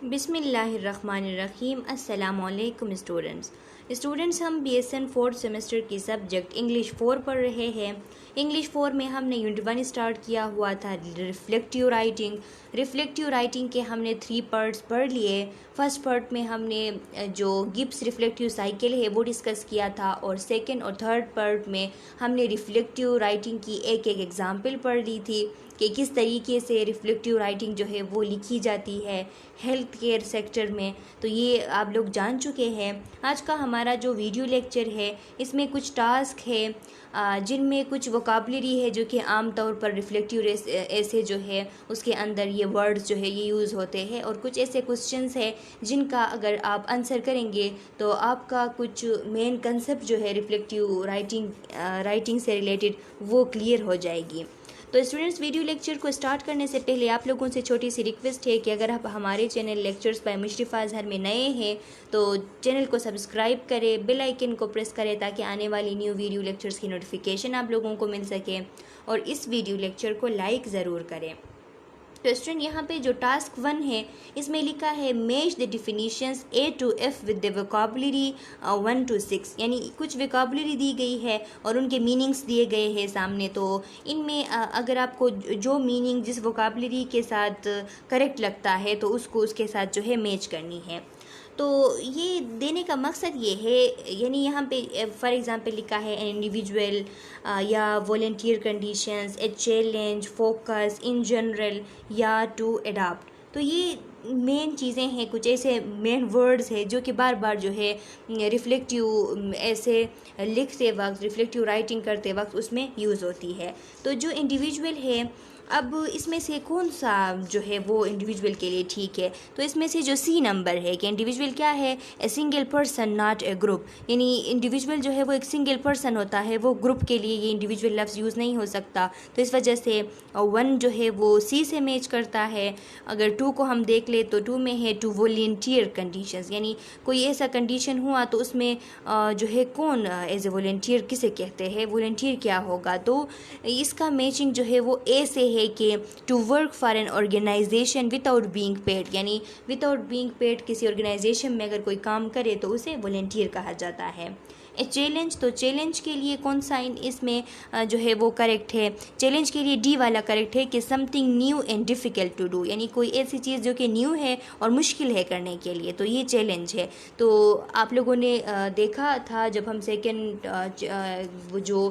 बिस्मिल्लाहिर्रहमानिर्रहीम। अस्सलामुअलैकुम स्टूडेंट्स हम BSN 4th सेमेस्टर की सब्जेक्ट इंग्लिश 4 पढ़ रहे हैं। इंग्लिश 4 में हमने यूनिट 1 स्टार्ट किया हुआ था रिफ्लेक्टिव राइटिंग के हमने 3 पार्ट्स पढ़ लिए। फर्स्ट पार्ट में हमने जो गिब्स रिफ्लेक्टिव साइकिल है वो डिस्कस किया था, और सेकंड और थर्ड पार्ट में हमने रिफ्लेक्टिव राइटिंग की एक एग्जाम्पल पढ़ ली थी कि किस तरीके से रिफ्लेक्टिव राइटिंग जो है वो लिखी जाती है हेल्थ केयर सेक्टर में। तो ये आप लोग जान चुके हैं। आज का हमारा जो वीडियो लेक्चर है इसमें कुछ टास्क है जिनमें कुछ वोकाबलरी है जो कि आम तौर पर रिफ्लेक्टिव ऐसे जो है उसके अंदर ये वर्ड्स जो है ये यूज़ होते हैं, और कुछ ऐसे क्वेश्चंस है जिनका अगर आप आंसर करेंगे तो आपका कुछ मेन कंसेप्ट जो है रिफ्लेक्टिव राइटिंग से रिलेटेड वो क्लियर हो जाएगी। तो स्टूडेंट्स, वीडियो लेक्चर को स्टार्ट करने से पहले आप लोगों से छोटी सी रिक्वेस्ट है कि अगर आप हमारे चैनल लेक्चर्स बाय मुशरिफा अजहर में नए हैं तो चैनल को सब्सक्राइब करें, बेल आइकन को प्रेस करें ताकि आने वाली न्यू वीडियो लेक्चर्स की नोटिफिकेशन आप लोगों को मिल सके, और इस वीडियो लेक्चर को लाइक ज़रूर करें। तो स्टूडेंट, यहाँ पे जो टास्क 1 है इसमें लिखा है match the definitions A to F with the vocabulary 1 to 6, यानी कुछ वोकाबलरी दी गई है और उनके मीनिंग्स दिए गए हैं सामने। तो इनमें अगर आपको जो मीनिंग जिस वोकाबलरी के साथ करेक्ट लगता है तो उसको उसके साथ जो है मैच करनी है। तो ये देने का मकसद ये है, यानी यहाँ पे फॉर एग्ज़ाम्पल लिखा है इंडिविजुअल या volunteer conditions, a challenge, focus, in general या टू अडॉप्ट। तो ये मेन चीज़ें हैं, कुछ ऐसे मेन वर्ड्स है जो कि बार बार जो है रिफ्लेक्टिव ऐसे लिखते वक्त, रिफ्लेक्टिव राइटिंग करते वक्त उसमें यूज़ होती है। तो जो इंडिविजुअल है, अब इसमें से कौन सा जो है वो इंडिविजुअल के लिए ठीक है, तो इसमें से जो C नंबर है कि इंडिविजुअल क्या है, a single person not a group, यानी इंडिविजुअल जो है वो एक सिंगल पर्सन होता है, वो ग्रुप के लिए ये इंडिविजुअल लफ्ज़ यूज़ नहीं हो सकता। तो इस वजह से 1 जो है वो C से मैच करता है। अगर 2 को हम देख ले तो 2 में है टू वॉलंटियर कंडीशंस, यानी कोई ऐसा कंडीशन हुआ तो उसमें जो है कौन एज ए वॉलंटियर किसे कहते हैं, वॉलंटियर क्या होगा। तो इसका मैचिंग जो है वो A से है कि to work for an organisation without being paid, यानी विदाउट बीइंग पेड किसी ऑर्गेनाइजेशन में अगर कोई काम करे तो उसे वॉलंटियर कहा जाता है। ए चैलेंज, तो चैलेंज के लिए कौन सा इसमें जो है वो करेक्ट है, चैलेंज के लिए D वाला करेक्ट है कि something new and difficult to do, यानी कोई ऐसी चीज़ जो कि न्यू है और मुश्किल है करने के लिए, तो ये चैलेंज है। तो आप लोगों ने देखा था जब हम सेकेंड वो जो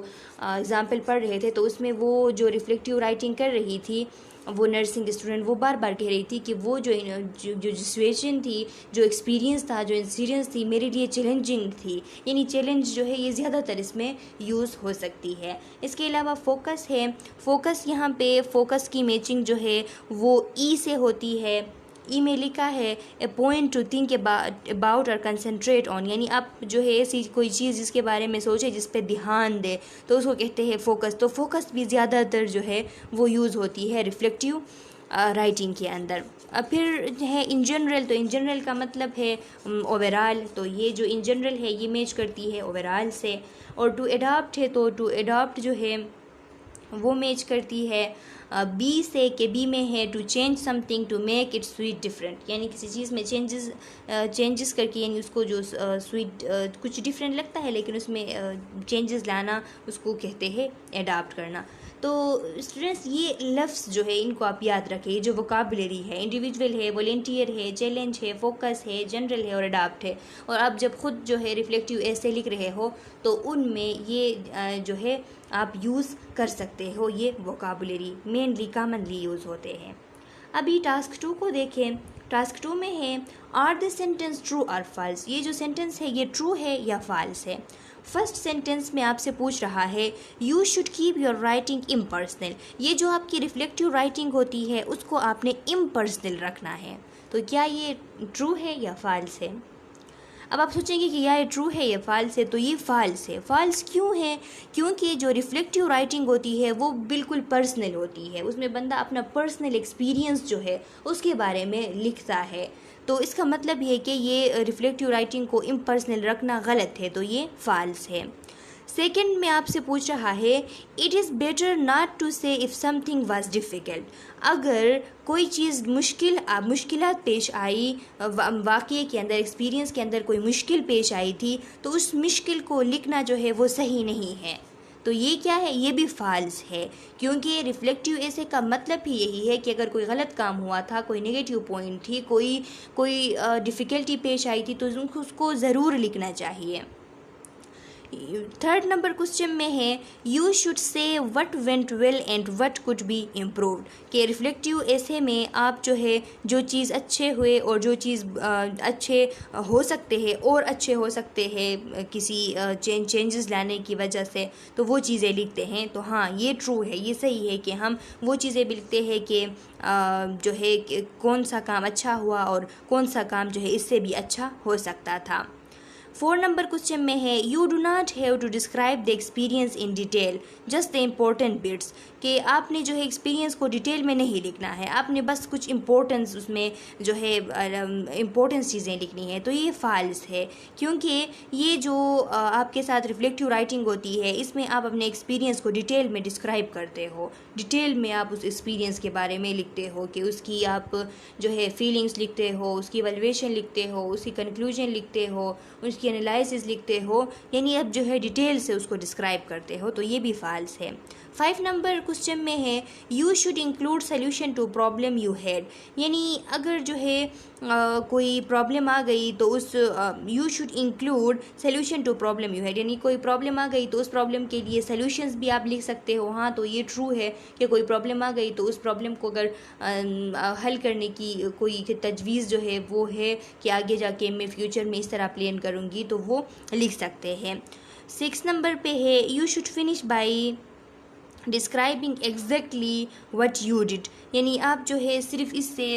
एग्ज़ाम्पल पढ़ रहे थे तो उसमें वो जो रिफ्लेक्टिव राइटिंग कर रही थी वो नर्सिंग स्टूडेंट, वो बार बार कह रही थी कि वो जो सिचुएशन थी, जो एक्सपीरियंस था, जो इंसिडेंस थी, मेरे लिए चैलेंजिंग थी, यानी चैलेंज जो है ये ज़्यादातर इसमें यूज़ हो सकती है। इसके अलावा फोकस है, फोकस यहाँ पे फोकस की मैचिंग जो है वो E से होती है। ई में लिखा है ए पॉइंट टू थिंक अबाउट और कंसंट्रेट ऑन, यानी आप जो है ऐसी कोई चीज़ जिसके बारे में सोचे, जिस पे ध्यान दे, तो उसको कहते हैं फोकस। तो फोकस भी ज़्यादातर जो है वो यूज़ होती है रिफ्लेक्टिव राइटिंग के अंदर। अब फिर है इन जनरल, तो इन जनरल का मतलब है ओवरऑल, तो ये जो इन जनरल है ये मैच करती है ओवरऑल से। और टू अडॉप्ट है, तो टू अडॉप्ट जो है वो मैच करती है B से, के B में है to change something to make it sweet different, यानी किसी चीज़ में चेंजेस करके, यानी उसको जो स्वीट कुछ डिफरेंट लगता है लेकिन उसमें चेंजेस लाना, उसको कहते हैं अडॉप्ट करना। तो स्टूडेंट्स, ये लफ्ज़ जो है इनको आप याद रखें, ये जो वोकाबलरी है, इंडिविजुअल है, वॉलंटियर है, चैलेंज है, फोकस है, जनरल है और अडॉप्ट है। और आप जब खुद जो है रिफ्लेक्टिव ऐसे लिख रहे हो तो उनमें ये जो है आप यूज़ कर सकते हो, ये वोकाबलरी मेनली कॉमनली यूज़ होते हैं। अभी टास्क 2 को देखें। टास्क 2 में है आर द सेंटेंस ट्रू और फॉल्स, ये जो सेंटेंस है ये ट्रू है या फॉल्स है। फर्स्ट सेंटेंस में आपसे पूछ रहा है you should keep your writing impersonal, ये जो आपकी रिफ्लेक्टिव राइटिंग होती है उसको आपने इम्पर्सनल रखना है। तो क्या ये ट्रू है या फॉल्स है? अब आप सोचेंगे कि या ये ट्रू है या फॉल्स है, तो ये फॉल्स है। फॉल्स क्यों है? क्योंकि जो रिफ्लेक्टिव राइटिंग होती है वो बिल्कुल पर्सनल होती है, उसमें बंदा अपना पर्सनल एक्सपीरियंस जो है उसके बारे में लिखता है। तो इसका मतलब है कि ये रिफ्लेक्टिव राइटिंग को इम्पर्सनल रखना गलत है, तो ये फॉल्स है। सेकंड में आपसे पूछ रहा है it is better not to say if something was difficult. अगर कोई चीज़ मुश्किलात पेश आई, वाक़ये के अंदर, एक्सपीरियंस के अंदर कोई मुश्किल पेश आई थी, तो उस मुश्किल को लिखना जो है वो सही नहीं है। तो ये क्या है, ये भी फ़ाल्स है, क्योंकि रिफ्लेक्टिव ऐसे का मतलब ही यही है कि अगर कोई गलत काम हुआ था, कोई नेगेटिव पॉइंट थी, कोई डिफ़िकल्टी पेश आई थी, तो उसको ज़रूर लिखना चाहिए। थर्ड नंबर क्वेश्चन में है you should say what went well and what could be improved. के रिफ्लेक्टिव ऐसे में आप जो है जो चीज़ अच्छे हुए और जो चीज़ अच्छे हो सकते हैं और अच्छे हो सकते हैं किसी चेंजेस लाने की वजह से, तो वो चीज़ें लिखते हैं। तो हाँ, ये ट्रू है, ये सही है कि हम वो चीज़ें भी लिखते हैं कि जो है कि कौन सा काम अच्छा हुआ और कौन सा काम जो है इससे भी अच्छा हो सकता था। 4 नंबर क्वेश्चन में है you do not have to describe the experience in detail, just the important bits. कि आपने जो है एक्सपीरियंस को डिटेल में नहीं लिखना है, आपने बस कुछ इम्पोर्टेंस उसमें जो है इम्पोर्टेंस चीज़ें लिखनी है। तो ये फ़ाल्स है, क्योंकि ये जो आपके साथ रिफ्लेक्टिव राइटिंग होती है, इसमें आप अपने एक्सपीरियंस को डिटेल में डिस्क्राइब करते हो, डिटेल में आप उस एक्सपीरियंस के बारे में लिखते हो कि उसकी आप जो है फीलिंग्स लिखते हो, उसकी वैल्यूएशन लिखते हो, उसकी कंक्लूजन लिखते हो, उसकी एनालिसिस लिखते हो, यानी आप जो है डिटेल से उसको डिस्क्राइब करते हो। तो ये भी फ़ाल्स है। 5 नंबर क्वेश्चन में है you should include solution to problem you had. यानी अगर जो है कोई प्रॉब्लम आ गई तो उस you should include solution to problem you had, यानी कोई प्रॉब्लम आ गई तो उस प्रॉब्लम के लिए सोल्यूशंस भी आप लिख सकते हो। हाँ, तो ये ट्रू है कि कोई प्रॉब्लम आ गई तो उस प्रॉब्लम को अगर हल करने की कोई तजवीज़ जो है वो है कि आगे जाके मैं फ्यूचर में इस तरह प्लान करूँगी, तो वो लिख सकते हैं। 6 नंबर पे है you should finish by describing exactly what you did. यानी आप जो है सिर्फ इससे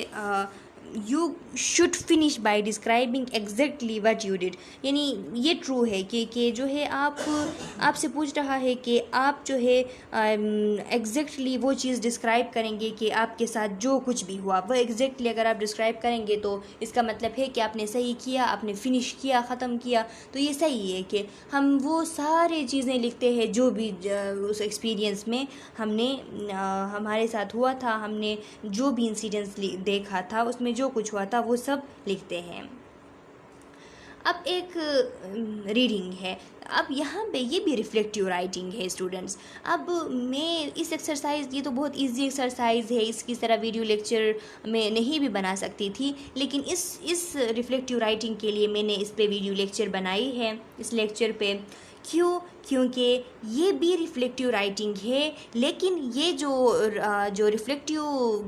you should finish by describing exactly what you did, यानी ये ट्रू है कि जो है आपसे पूछ रहा है कि आप जो है एग्जैक्टली वो चीज़ डिस्क्राइब करेंगे कि आपके साथ जो कुछ भी हुआ वो एग्जैक्टली अगर आप डिस्क्राइब करेंगे तो इसका मतलब है कि आपने सही किया, आपने फिनिश किया, ख़त्म किया। तो ये सही है कि हम वो सारे चीज़ें लिखते हैं जो भी उस एक्सपीरियंस में हमने हमारे साथ हुआ था, हमने जो भी इंसिडेंट्स देखा था, उसमें जो कुछ हुआ था वो सब लिखते हैं। अब एक रीडिंग है, अब यहाँ पे ये भी रिफ्लेक्टिव राइटिंग है स्टूडेंट्स। अब मैं इस एक्सरसाइज, ये तो बहुत इजी एक्सरसाइज है, इसकी तरह वीडियो लेक्चर में नहीं भी बना सकती थी, लेकिन इस रिफ्लेक्टिव राइटिंग के लिए मैंने इस पे वीडियो लेक्चर बनाई है, इस लेक्चर पे। क्योंकि ये भी रिफ्लेक्टिव राइटिंग है, लेकिन ये जो रिफ्लेक्टिव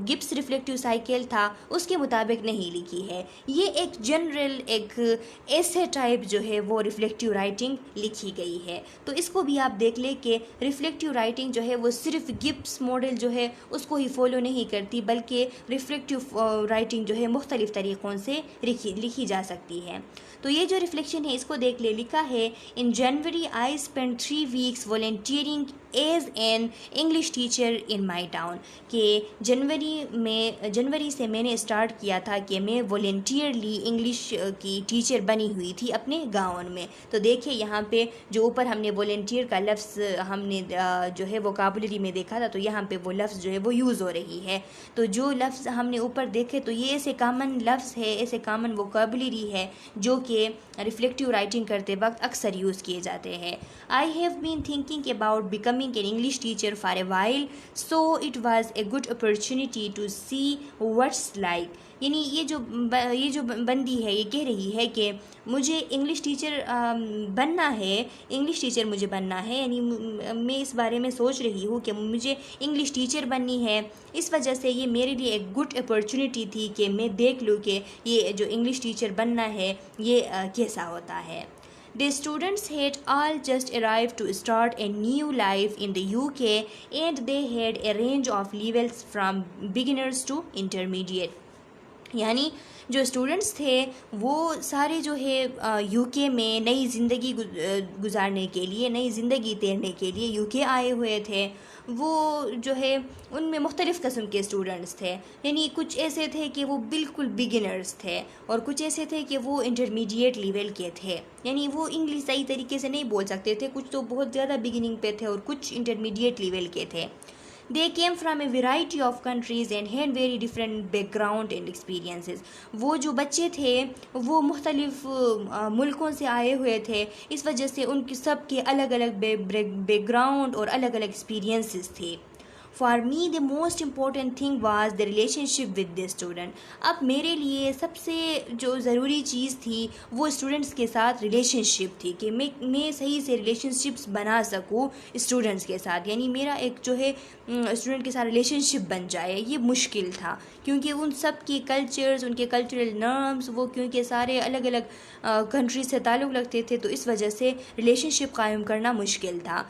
गिब्स रिफ्लेक्टिव साइकिल था उसके मुताबिक नहीं लिखी है। ये एक जनरल एक ऐसे टाइप जो है वो रिफ्लेक्टिव राइटिंग लिखी गई है। तो इसको भी आप देख ले कि रिफ्लेक्टिव राइटिंग जो है वो सिर्फ गिब्स मॉडल जो है उसको ही फॉलो नहीं करती, बल्कि रिफ्लेक्टिव राइटिंग जो है मुख्तलिफ तरीक़ों से लिखी जा सकती है। तो ये जो रिफ्लेक्शन है इसको देख ले, लिखा है in January I spend 3 weeks volunteering as an English teacher in my town. कि जनवरी से मैंने स्टार्ट किया था कि मैं वॉलंटियरली इंग्लिश की टीचर बनी हुई थी अपने गाँव में। तो देखिए यहाँ पे जो ऊपर हमने वॉलंटियर का लफ्ज़ हमने जो है वोकैबुलरी में देखा था, तो यहाँ पे वो लफ्ज़ जो है वो यूज़ हो रही है। तो जो लफ्ज़ हमने ऊपर देखे तो ये ऐसे कॉमन लफ्ज़ है, ऐसे कॉमन वोकैबुलरी है जो कि रिफ्लेक्टिव राइटिंग करते वक्त अक्सर यूज़ किए जाते हैं। I have been thinking about becoming an English teacher for a while, so it was a good opportunity to see what's like. यानी ये जो बंदी है ये कह रही है कि मुझे इंग्लिश टीचर बनना है, इंग्लिश टीचर मुझे बनना है, यानी मैं इस बारे में सोच रही हूँ कि मुझे इंग्लिश टीचर बननी है। इस वजह से ये मेरे लिए एक गुड अपॉर्चुनिटी थी कि मैं देख लूँ कि ये जो इंग्लिश टीचर बनना है ये कैसा होता है। The students had all just arrived to start a new life in the UK and they had a range of levels from beginners to intermediate. यानी जो स्टूडेंट्स थे वो सारे जो है यूके में नई ज़िंदगी गुजारने के लिए, नई ज़िंदगी तैरने के लिए यूके आए हुए थे। वो जो है उनमें मुख्तलिफ़ किस्म के स्टूडेंट्स थे, यानी कुछ ऐसे थे कि वो बिल्कुल बिगिनर्स थे और कुछ ऐसे थे कि वो इंटरमीडिएट लेवल के थे, यानी वो इंग्लिश सही तरीके से नहीं बोल सकते थे, कुछ तो बहुत ज़्यादा बिगिनिंग पे थे और कुछ इंटरमीडिएट लेवल के थे। They came from a variety of countries and had very different background and experiences. वो जो बच्चे थे वो मुख्तलिफ मुल्कों से आए हुए थे, इस वजह से उनके सब के अलग अलग बैकग्राउंड और अलग अलग एक्सपीरियंसेस थे। For me the most important thing was the relationship with the student. अब मेरे लिए सबसे जो ज़रूरी चीज़ थी वो स्टूडेंट्स के साथ रिलेशनशिप थी कि मैं सही से रिलेशनशिप्स बना सकूँ स्टूडेंट्स के साथ, यानी मेरा एक जो है स्टूडेंट के साथ रिलेशनशिप बन जाए, ये मुश्किल था क्योंकि उन सब के कल्चर्स, उनके कल्चरल नॉर्म्स, वो क्योंकि सारे अलग अलग कंट्रीज से ताल्लुक़ रखते थे, तो इस वजह से रिलेशनशिप कायम करना मुश्किल था।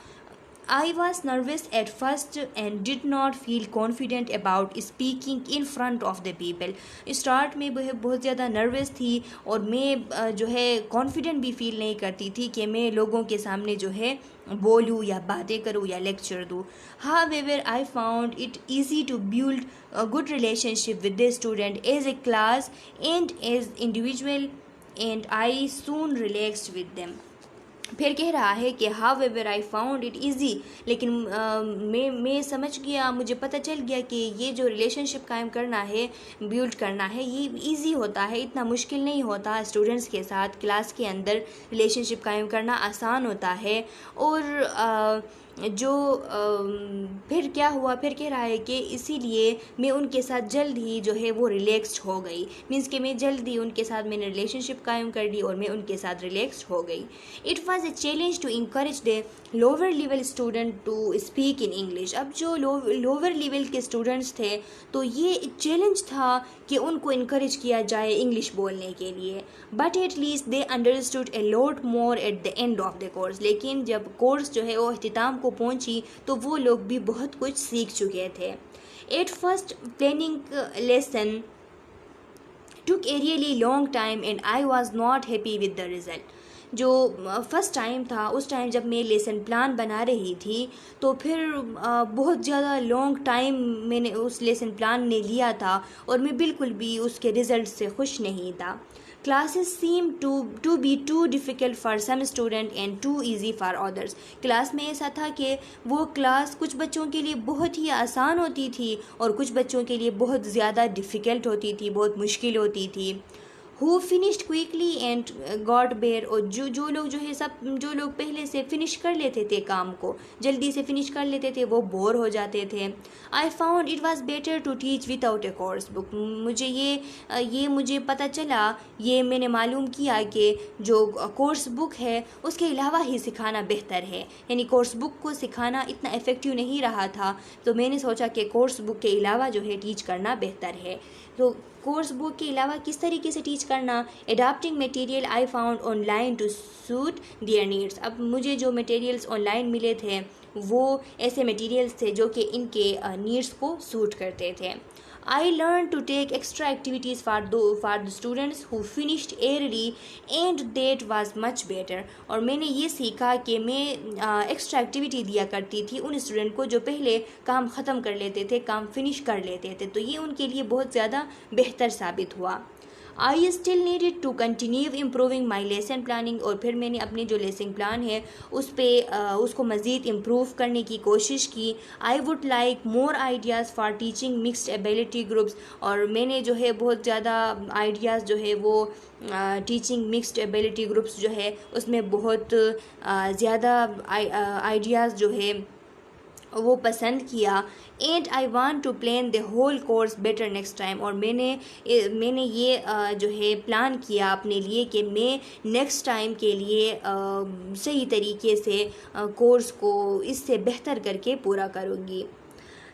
I was nervous at first and did not feel confident about speaking in front of the people. Start में बहुत ज़्यादा नर्वस थी और मैं जो है कॉन्फिडेंट भी फील नहीं करती थी कि मैं लोगों के सामने जो है बोलूँ या बातें करूँ या लेक्चर दूँ। However, I found it easy to build a good relationship with the student as a class and as individual, and I soon relaxed with them. फिर कह रहा है कि however I found it easy, लेकिन मैं समझ गया, मुझे पता चल गया कि ये जो रिलेशनशिप कायम करना है, बिल्ड करना है, ये इजी होता है, इतना मुश्किल नहीं होता। स्टूडेंट्स के साथ क्लास के अंदर रिलेशनशिप कायम करना आसान होता है। और फिर क्या हुआ, फिर कह रहा है कि इसीलिए मैं उनके साथ जल्द ही जो है वो रिलैक्स्ड हो गई, मीन्स कि मैं जल्द ही उनके साथ मैंने रिलेशनशिप कायम कर ली और मैं उनके साथ रिलैक्स्ड हो गई। It was a challenge to encourage the lower level student to speak in English. अब जो लोअर लेवल के स्टूडेंट्स थे तो ये एक चैलेंज था कि उनको इनकरेज किया जाए इंग्लिश बोलने के लिए, but at least they understood a lot more at the end of the course. लेकिन जब कोर्स जो है वो अख्तिताम को पहुंची तो वो लोग भी बहुत कुछ सीख चुके थे। At first planning lesson took a really long time and I was not happy with the result. जो फर्स्ट टाइम था उस टाइम जब मैं लेसन प्लान बना रही थी तो फिर बहुत ज़्यादा लॉन्ग टाइम मैंने उस लेसन प्लान ने लिया था और मैं बिल्कुल भी उसके रिज़ल्ट से खुश नहीं था। Classes seem to be too difficult for some student and too easy for others. Class में ऐसा था कि वो क्लास कुछ बच्चों के लिए बहुत ही आसान होती थी और कुछ बच्चों के लिए बहुत ज़्यादा डिफ़िकल्ट होती थी, बहुत मुश्किल होती थी। Who finished quickly and got bare, और जो लोग जो है सब जो लोग पहले से फिनिश कर लेते थे, काम को जल्दी से फिनिश कर लेते थे, वो बोर हो जाते थे। I found it was better to teach without a course book. मुझे मुझे पता चला, ये मैंने मालूम किया कि जो कोर्स बुक है उसके अलावा ही सिखाना बेहतर है, यानी कोर्स बुक को सिखाना इतना इफ़ेक्टिव नहीं रहा था, तो मैंने सोचा कि कोर्स बुक के अलावा जो है टीच करना बेहतर है। तो कोर्स बुक के अलावा किस तरीके से टीच करना, adapting material I found online to suit their needs. अब मुझे जो मटेरियल्स ऑनलाइन मिले थे वो ऐसे मटेरियल्स थे जो कि इनके नीड्स को सूट करते थे। I learned to take extra activities for the students who finished early and that was much better. और मैंने ये सीखा कि मैं एक्स्ट्रा एक्टिविटी दिया करती थी उन स्टूडेंट को जो पहले काम ख़त्म कर लेते थे, काम फिनिश कर लेते थे, तो ये उनके लिए बहुत ज़्यादा बेहतर साबित हुआ। I still needed to continue improving my lesson planning, और फिर मैंने अपने जो लेसन प्लान है उसको मज़ीद इम्प्रूव करने की कोशिश की। I would like more ideas for teaching mixed ability groups, और मैंने जो है बहुत ज़्यादा आइडियाज़ जो है वो टीचिंग मिक्स्ड एबिलिटी ग्रुप्स जो है उसमें बहुत ज़्यादा आइडियाज़ जो है वो पसंद किया। And I want to plan the whole course better next time, और मैंने ये जो है प्लान किया अपने लिए कि मैं नेक्स्ट टाइम के लिए सही तरीके से कोर्स को इससे बेहतर करके पूरा करूँगी।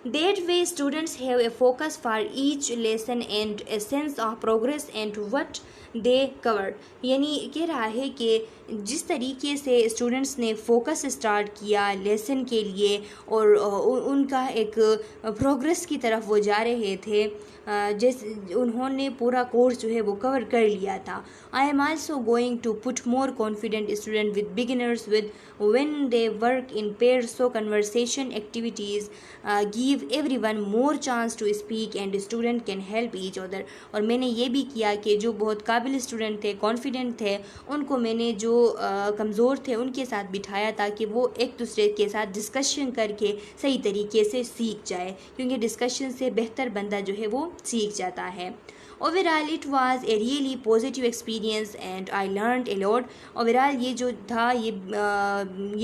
That way students have a focus for each lesson and a sense of progress and what they covered. यानी कह रहा है कि जिस तरीके से स्टूडेंट्स ने फोकस स्टार्ट किया लेसन के लिए और उनका एक प्रोग्रेस की तरफ वो जा रहे थे, जैसे उन्होंने पूरा कोर्स जो है वो कवर कर लिया था। I am also going to put more confident student with beginners with when they work in pair, so conversation activities give everyone more chance to speak and student can help each other. और मैंने ये भी किया कि जो बहुत काबिल student थे, कॉन्फिडेंट थे, उनको मैंने जो कमज़ोर थे उनके साथ बिठाया ताकि वो एक दूसरे के साथ डिस्कशन करके सही तरीके से सीख जाए, क्योंकि डिस्कशन से बेहतर बंदा जो है वो सीख जाता है। Overall it was a really positive experience and I learned a lot. Overall ये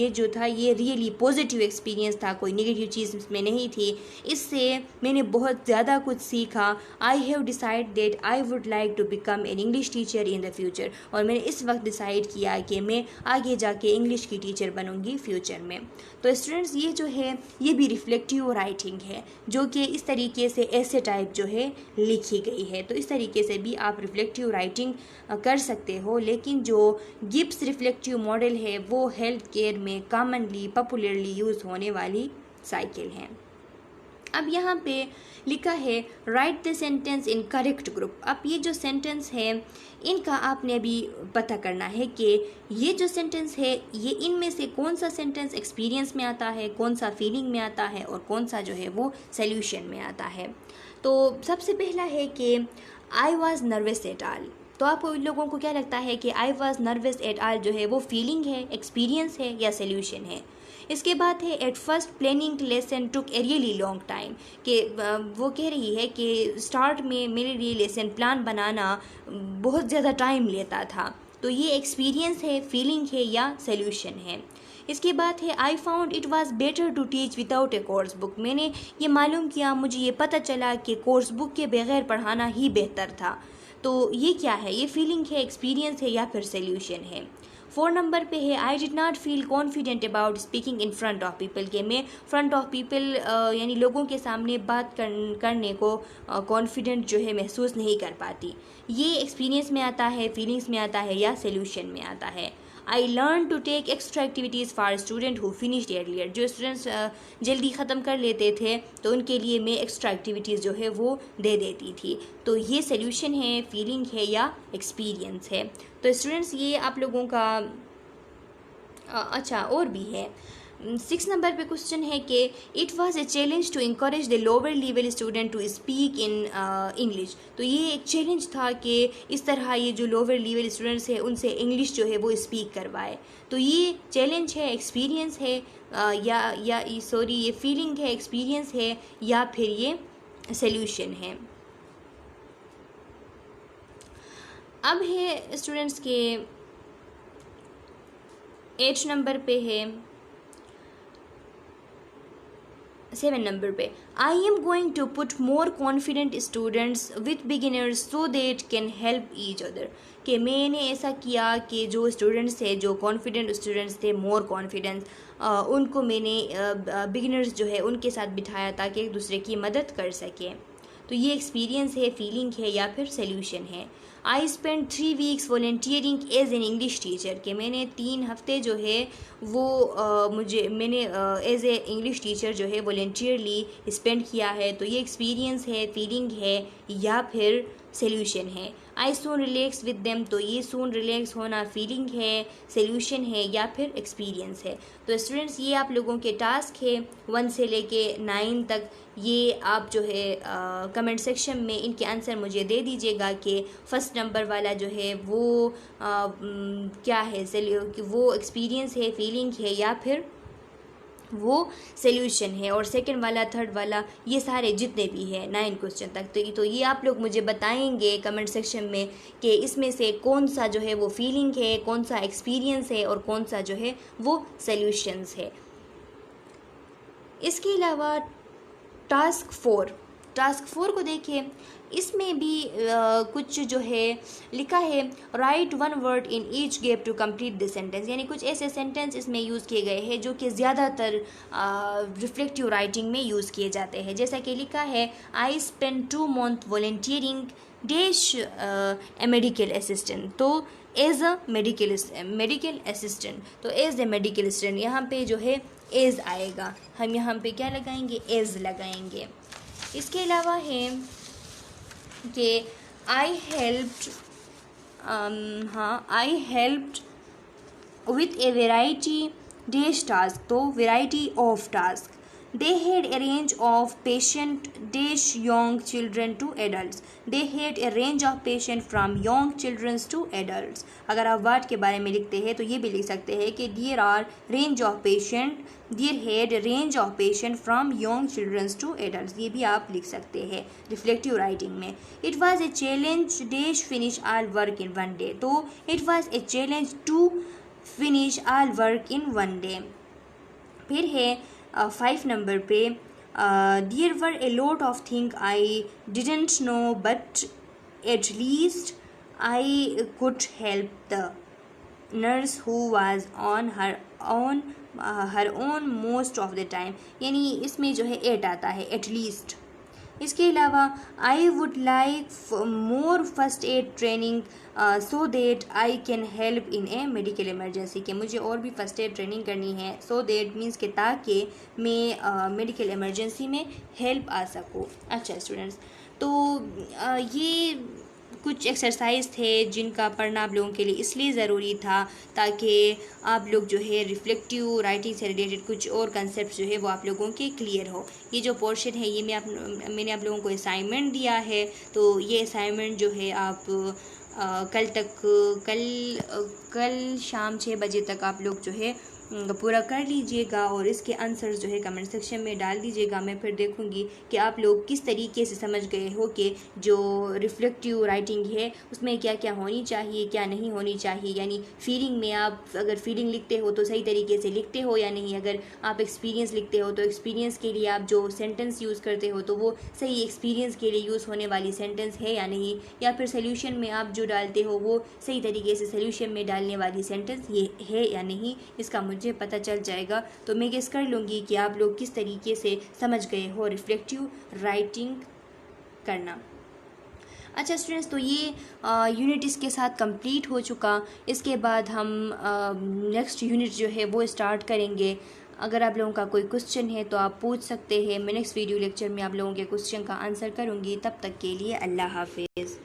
जो था ये रियली पॉजिटिव एक्सपीरियंस था, कोई नेगेटिव चीज़ इसमें नहीं थी। इससे मैंने बहुत ज़्यादा कुछ सीखा। I have decide that I would like to become an English teacher in the future. और मैंने इस वक्त डिसाइड किया कि मैं आगे जाके इंग्लिश की टीचर बनूंगी फ्यूचर में। तो स्टूडेंट्स, ये जो है ये भी रिफ्लेक्टिव राइटिंग है, जो कि इस तरीके से ऐसे टाइप जो है लिखी गई है। तो इस तरीके से भी आप रिफ्लेक्टिव राइटिंग कर सकते हो। लेकिन जो गिब्स रिफ्लेक्टिव मॉडल है वो हेल्थ केयर में कॉमनली पॉपुलरली यूज़ होने वाली साइकिल है। अब यहाँ पे लिखा है right the sentence in correct group. अब ये जो सेंटेंस है इनका आपने अभी पता करना है कि ये जो सेंटेंस है ये इनमें से कौन सा सेंटेंस एक्सपीरियंस में आता है, कौन सा फीलिंग में आता है और कौन सा जो है वो सॉल्यूशन में आता है। तो सबसे पहला है कि I was nervous at all. तो आपको इन लोगों को क्या लगता है कि I was nervous at all जो है वो फीलिंग है, एक्सपीरियंस है या सॉल्यूशन है? इसके बाद है at first planning lesson took a really long time, कि वो कह रही है कि स्टार्ट में मेरे लिए लेसन प्लान बनाना बहुत ज़्यादा टाइम लेता था। तो ये एक्सपीरियंस है, फीलिंग है या सॉल्यूशन है? इसके बाद है I found it was better to teach without a course book. मैंने ये मालूम किया, मुझे ये पता चला कि कोर्स बुक के बगैर पढ़ाना ही बेहतर था। तो ये क्या है? ये फीलिंग है, एक्सपीरियंस है या फिर सॉल्यूशन है? 4 नंबर पे है I did not feel confident about speaking in front of people, के मैं फ्रंट ऑफ पीपल यानी लोगों के सामने बात करने को कॉन्फिडेंट जो है महसूस नहीं कर पाती। ये एक्सपीरियंस में आता है, फीलिंग्स में आता है या सॉल्यूशन में आता है? I learn to take extra activities for student who finished earlier. जो स्टूडेंट्स जल्दी ख़त्म कर लेते थे तो उनके लिए मैं एक्स्ट्रा एक्टिविटीज़ जो है वो दे देती थी। तो ये सॉल्यूशन है, फीलिंग है या एक्सपीरियंस है? तो स्टूडेंट्स, ये आप लोगों का अच्छा और भी है। 6 नंबर पे क्वेश्चन है कि it was a challenge to encourage the lower level student to speak in English. तो ये एक चैलेंज था कि इस तरह ये जो लोअर लेवल स्टूडेंट्स हैं उनसे इंग्लिश जो है वो स्पीक करवाए। तो ये चैलेंज है, एक्सपीरियंस है ये फीलिंग है, एक्सपीरियंस है या फिर ये सॉल्यूशन है? अब है स्टूडेंट्स के 8 नंबर पे है 7 नंबर पे I am going to put more confident students with beginners so that can help each other, कि मैंने ऐसा किया कि जो स्टूडेंट्स थे, जो कॉन्फिडेंट स्टूडेंट्स थे, मोर कॉन्फिडेंस, उनको मैंने बिगिनर्स जो है उनके साथ बिठाया ताकि एक दूसरे की मदद कर सकें। तो ये एक्सपीरियंस है, फीलिंग है या फिर सॉल्यूशन है? I spend 3 weeks volunteering as an English teacher, के मैंने 3 हफ्ते जो है वो मैंने एज ए इंग्लिश टीचर जो है वॉल्टियरली स्पेंड किया है। तो ये एक्सपीरियंस है, फीलिंग है या फिर सॉल्यूशन है? आई सून रिलैक्स विद देम, तो ये सून रिलैक्स होना फीलिंग है, सॉल्यूशन है या फिर एक्सपीरियंस है? तो स्टूडेंट्स, ये आप लोगों के टास्क है 1 से लेके 9 तक। ये आप जो है कमेंट सेक्शन में इनके आंसर मुझे दे दीजिएगा कि फर्स्ट नंबर वाला जो है वो क्या है, वो एक्सपीरियंस है, फीलिंग है या फिर वो सॉल्यूशन है? और सेकंड वाला, थर्ड वाला, ये सारे जितने भी है 9 क्वेश्चन तक, तो ये आप लोग मुझे बताएंगे कमेंट सेक्शन में कि इसमें से कौन सा जो है वो फीलिंग है, कौन सा एक्सपीरियंस है और कौन सा जो है वो सॉल्यूशंस है। इसके अलावा टास्क 4 को देखिए, इसमें भी कुछ जो है लिखा है write 1 word in each gap to complete the sentence, यानी कुछ ऐसे सेंटेंस इसमें यूज़ किए गए हैं जो कि ज़्यादातर रिफ्लेक्टिव राइटिंग में यूज़ किए जाते हैं। जैसा कि लिखा है I spend 2 month volunteering dash A medical assistant, तो एज अ मेडिकल असिस्टेंट, तो एज ए मेडिकल असिस्टेंट यहाँ पे जो है एज आएगा, हम यहाँ पे क्या लगाएंगे, एज लगाएंगे। इसके अलावा है कि आई helped with a variety dash task, तो variety of task. They had a range of patient dash young children to adults. They had a range of patient from young children to adults. अगर आप word के बारे में लिखते हैं तो ये भी लिख सकते हैं कि there are range of patient, there had range of patient from young children to adults. ये भी आप लिख सकते हैं रिफ्लेक्टिव राइटिंग में. It was a challenge dash finish all work in one day. तो it was a challenge to finish all work in one day. फिर है 5 नंबर पे there were a lot of thing I didn't know but at least I could help the nurse who was on her own most of the time. यानी इसमें जो है eight आता है, at least. इसके अलावा आई would like more first aid training so that I can help in A medical emergency. कि मुझे और भी फर्स्ट एड ट्रेनिंग करनी है. सो दैट मीन्स के ताकि मैं मेडिकल इमरजेंसी में हेल्प आ सकूँ. अच्छा स्टूडेंट्स, तो ये कुछ एक्सरसाइज थे जिनका पढ़ना आप लोगों के लिए इसलिए ज़रूरी था ताकि आप लोग जो है रिफ्लेक्टिव राइटिंग से रिलेटेड कुछ और कंसेप्ट जो है वो आप लोगों के क्लियर हो. ये जो पोर्शन है ये मैंने आप लोगों को असाइनमेंट दिया है. तो ये असाइनमेंट जो है आप कल शाम 6 बजे तक आप लोग जो है पूरा कर लीजिएगा और इसके आंसर्स जो है कमेंट सेक्शन में डाल दीजिएगा. मैं फिर देखूंगी कि आप लोग किस तरीके से समझ गए हो कि जो रिफ्लेक्टिव राइटिंग है उसमें क्या क्या होनी चाहिए, क्या नहीं होनी चाहिए. यानी फीलिंग में आप अगर फीलिंग लिखते हो तो सही तरीके से लिखते हो या नहीं. अगर आप एक्सपीरियंस लिखते हो तो एक्सपीरियंस के लिए आप जो सेंटेंस यूज़ करते हो तो वो सही एक्सपीरियंस के लिए यूज़ होने वाली सेंटेंस है या नहीं. या फिर सोल्यूशन में आप जो डालते हो वो सही तरीके से सोल्यूशन में डालने वाली सेंटेंस ये है या नहीं, इसका मुझे पता चल जाएगा. तो मैं गेस कर लूँगी कि आप लोग किस तरीके से समझ गए हो रिफ्लेक्टिव राइटिंग करना. अच्छा स्टूडेंट्स, तो ये यूनिट इसके साथ कंप्लीट हो चुका. इसके बाद हम नेक्स्ट यूनिट जो है वो स्टार्ट करेंगे. अगर आप लोगों का कोई क्वेश्चन है तो आप पूछ सकते हैं. मैं नेक्स्ट वीडियो लेक्चर में आप लोगों के क्वेश्चन का आंसर करूँगी. तब तक के लिए अल्लाह हाफिज़.